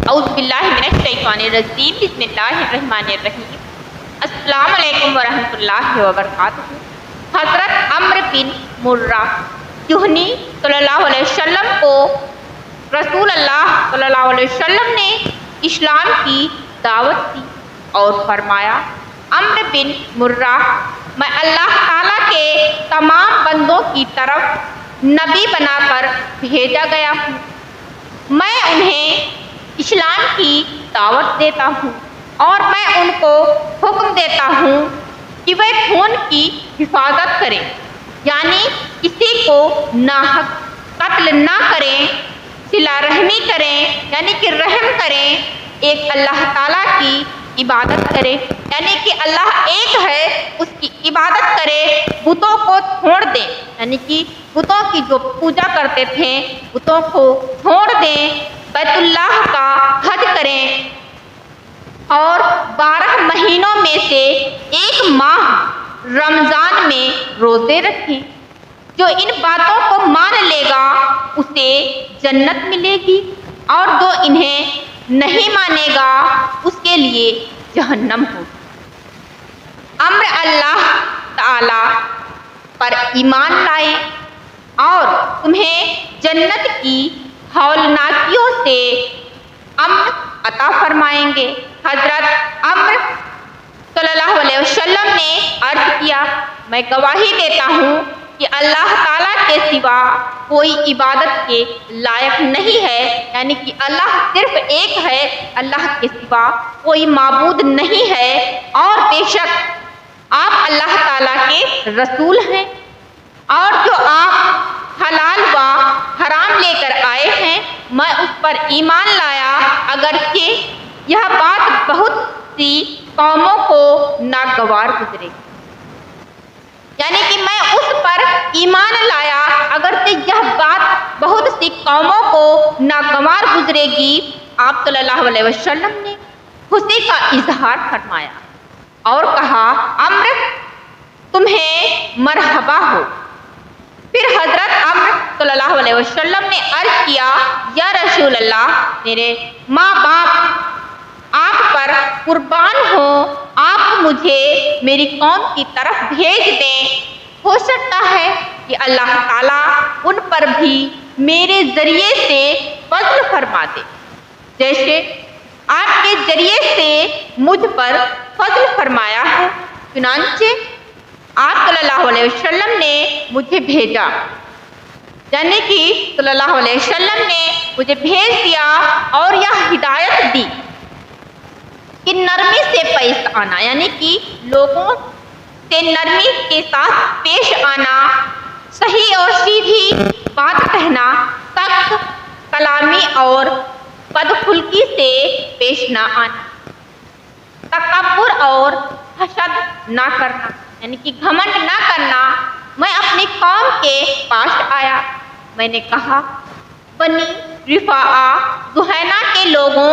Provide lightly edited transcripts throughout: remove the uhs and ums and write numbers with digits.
اعوذ باللہ من الشیطان الرجیم، بسم اللہ الرحمن الرحیم۔ السلام علیکم ورحمۃ اللہ وبرکاتہ۔ حضرت عمرو بن مرہ جہنی صلی اللہ علیہ وسلم کو رسول اللہ صلی اللہ علیہ وسلم نے اسلام کی دعوت دی اور فرمایا، عمرو بن مرہ، میں اللہ تعالیٰ کے تمام بندوں کی طرف نبی بنا کر بھیجا گیا ہوں۔ میں انہیں اسلام کی دعوت دیتا ہوں اور میں ان کو حکم دیتا ہوں کہ وہ خون کی حفاظت کریں، یعنی کسی کو ناحق قتل نہ کریں، صلہ رحمی کریں یعنی کہ رحم کریں، ایک اللہ تعالیٰ کی عبادت کرے، یعنی کہ اللہ ایک ہے اس کی عبادت کرے، بتوں کو چھوڑ دیں، یعنی کہ بتوں کی جو پوجا کرتے تھے بتوں کو چھوڑ دیں، بیت اللہ کا حج کریں اور 12 مہینوں میں سے ایک ماہ رمضان میں روزے رکھیں۔ جو ان باتوں کو مان لے گا اسے جنت ملے گی اور جو انہیں نہیں مانے گا اس کے لیے جہنم ہوگی۔ عمرو اللہ تعالی پر ایمان لائے اور تمہیں جنت کی ہولناکیوں سے امن عطا فرمائیں گے۔ حضرت عمرو صلی اللہ علیہ وسلم نے عرض کیا، میں گواہی دیتا ہوں کہ اللہ تعالیٰ کے سوا کوئی عبادت کے لائق نہیں ہے، یعنی کہ اللہ صرف ایک ہے، اللہ کے سوا کوئی معبود نہیں ہے، اور بے شک آپ اللہ تعالیٰ کے رسول ہیں، اور جو آپ حلال و حرام لے کر آئے ہیں میں اس پر ایمان لایا، اگرچہ یہ بات بہت سی قوموں کو ناگوار گزرے گی، یعنی کہ میں اس پر ایمان لایا اگرچہ یہ بات بہت سی قوموں کو ناگوار گزرے گی۔ آپ صلی اللہ علیہ وسلم نے خوشی کا اظہار فرمایا اور کہا، عمرو تمہیں مرحبا ہو۔ پھر حضرت عمرو صلی اللہ علیہ وسلم نے عرض کیا، یا رسول اللہ، میرے ماں باپ آپ پر قربان ہوں، آپ مجھے میری قوم کی طرف بھیج دیں، ہو سکتا ہے کہ اللہ تعالیٰ ان پر بھی میرے ذریعے سے فضل فرما دے، جیسے آپ کے ذریعے سے مجھ پر فضل فرمایا ہے۔ چنانچہ آپ صلی اللہ علیہ وسلم نے مجھے بھیجا، یعنی کہ صلی اللہ علیہ وسلم نے مجھے بھیج دیا اور یہ ہدایت دی کہ نرمی سے پیش آنا، یعنی کہ لوگوں سے نرمی کے ساتھ پیش آنا، صحیح اور سیدھی بات کہنا، سخت کلامی اور بدخلقی سے پیش نہ آنا، تکبر اور حسد نہ کرنا، یعنی کہ گھمنڈ نہ کرنا۔ میں اپنی قوم کے پاس آیا، میں نے کہا، بنی رفاعہ جہینہ کے لوگوں،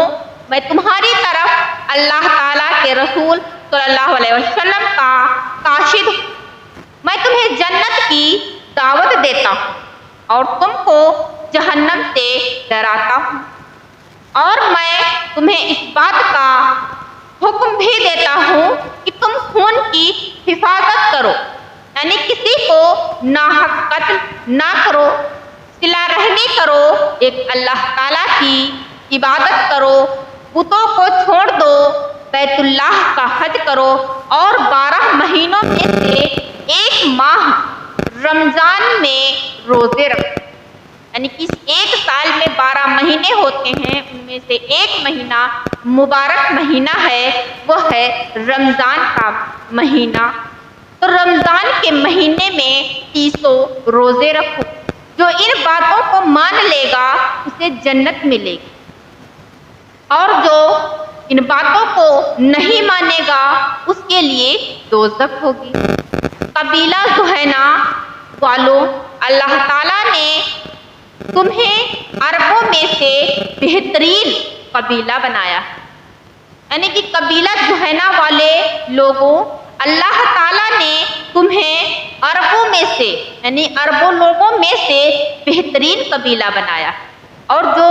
میں تمہاری طرف اللہ تعالیٰ کے رسول صلی اللہ علیہ وسلم کا کاشد ہوں، میں تمہیں جنت کی دعوت دیتا ہوں اور تم کو جہنم سے ڈراتا ہوں، اور میں تمہیں اس بات کا حکم بھی دیتا ہوں کہ تم خون کی حفاظت کرو، یعنی کسی کو ناحق قتل نہ کرو، صلہ رحمی کرو، ایک اللہ تعالیٰ کی عبادت کرو، بتوں کو چھوڑ دو، بیت اللہ کا حج کرو، اور 12 مہینوں میں سے ایک ماہ رمضان میں روزے رکھو، یعنی کہ ایک سال میں 12 مہینے ہوتے ہیں، ان میں سے ایک مہینہ مبارک مہینہ ہے، وہ ہے رمضان کا مہینہ۔ تو رمضان کے مہینے میں 30 روزے رکھو، جو ان باتوں کو مان لے گا اسے جنت ملے گی، اور جو ان باتوں کو نہیں مانے گا اس کے لیے دوزخ ہوگی۔ قبیلہ جہینہ والوں، اللہ تعالیٰ نے تمہیں عربوں میں سے بہترین قبیلہ بنایا ہے، یعنی کہ قبیلہ جہینہ والے لوگوں، اللہ تعالیٰ نے تمہیں عربوں میں سے یعنی عربوں لوگوں میں سے بہترین قبیلہ بنایا ہے، اور جو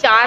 4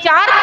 4